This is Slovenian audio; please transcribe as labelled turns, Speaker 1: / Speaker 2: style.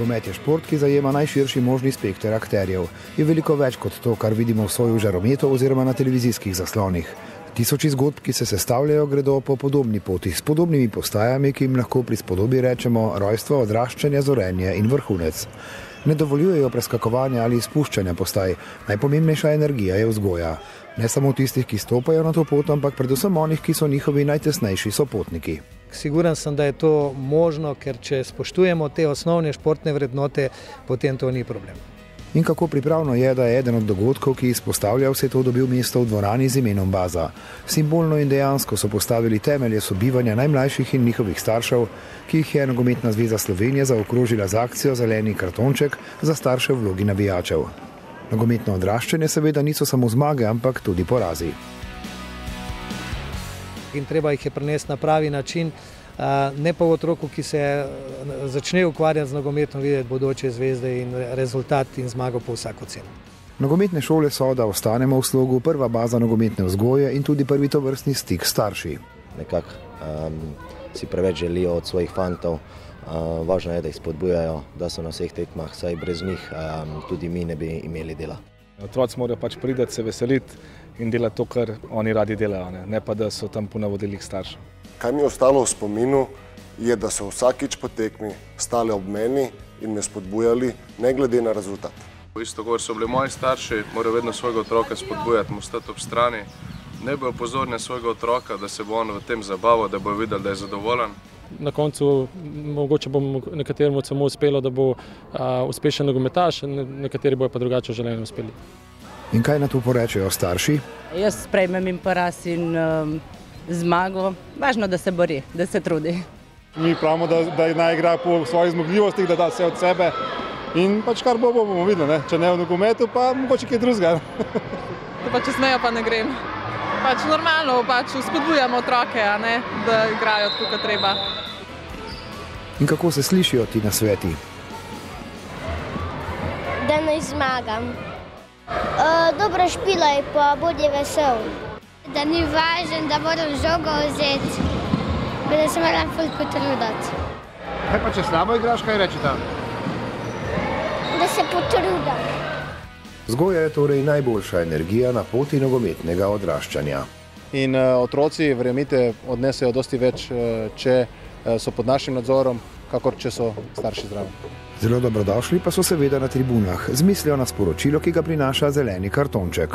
Speaker 1: Nogomet je šport, ki zajema najširši možni spekter akterjev. Je veliko več kot to, kar vidimo v soju žarometov oziroma na televizijskih zaslonih. Tisoči zgodb, ki se sestavljajo, gredo po podobni poti, s podobnimi postajami, ki jim lahko pri spodobi rečemo rojstvo, odraščanje, zorenje in vrhunec. Ne dovoljujejo preskakovanja ali izpuščanja postaj. Najpomembnejša energija je vzgoja. Ne samo tistih, ki stopajo na to pot, ampak predvsem onih, ki so njihovi najtesnejši sopotniki.
Speaker 2: Siguran sem, da je to možno, ker če spoštujemo te osnovne športne vrednote, potem to ni problem.
Speaker 1: In kako pripravno je, da je eden od dogodkov, ki izpostavlja vse to, dobil mesto v dvorani z imenom Baza. Simbolno in dejansko so postavili temelje sobivanja najmlajših in njihovih staršev, ki jih je Nogometna zveza Slovenije zaokrožila z akcijo Zeleni kartonček za starše v vlogi navijačev. Nogometno odraščanje seveda niso samo zmage, ampak tudi porazi.
Speaker 2: In treba jih je prenesti na pravi način, ne pa v otroku, ki se začne ukvarjati z nogometom, videti bodoče zvezde in rezultat in zmago po vsako ceno.
Speaker 1: Nogometne šole so, da ostanemo v slogu, prva baza nogometne vzgoje in tudi prvi tovrstni stik s starši.
Speaker 3: Nekako si preveč želijo od svojih fantov, važno je, da jih spodbujajo, da so na vseh tekmah, saj brez njih tudi mi ne bi imeli dela.
Speaker 4: Otroci morajo pač priti, se veseliti in delati to, kar oni radi delajo, ne pa da so tam po navodilih staršev.
Speaker 5: Kaj mi je ostalo v spominu, je, da so vsakič po tekmi stali ob meni in me spodbujali, ne glede na rezultat.
Speaker 6: Isto, kot so bili moji starši, morajo vedno svojega otroka spodbujati, mu stati ob strani. Ne bojo pozorni svojega otroka, da se bo on v tem zabaval, da bojo videli, da je zadovoljen.
Speaker 7: Na koncu mogoče bo nekateremu samo uspelo, da bo uspešen nogometaš, nekateri bojo pa drugače želeni uspeli.
Speaker 1: In kaj na to porečejo starši?
Speaker 8: Jaz sprejmem in poraz in zmago. Važno, da se bori, da se trudi.
Speaker 9: Mi pravimo, da naj igra po svojih zmogljivostih, da da vse od sebe in pač kar bomo videli, ne? Če ne v nogometu, pa mogoče kaj drugega.
Speaker 10: Pa če smejo, pa ne grem. Pač normalno, pač spodbujamo otroke, a ne, da igrajo tako, kot treba.
Speaker 1: In kako se slišijo ti nasveti?
Speaker 11: Da naj zmagam. Dobro špilaj, pa bodi vesel. Da ni važen, da moram žogo vzeti, da se moram ful potruditi.
Speaker 12: Kaj pa če slabo igraš, kaj reči tam?
Speaker 11: Da se potrudim.
Speaker 1: Vzgoja je torej najboljša energija na poti nogometnega odraščanja.
Speaker 9: In otroci, verjemite, odnesejo dosti več, če so pod našim nadzorom, kakor če so starši zdravi.
Speaker 1: Zelo dobrodošli pa so seveda na tribunah, z mislijo na sporočilo, ki ga prinaša zeleni kartonček.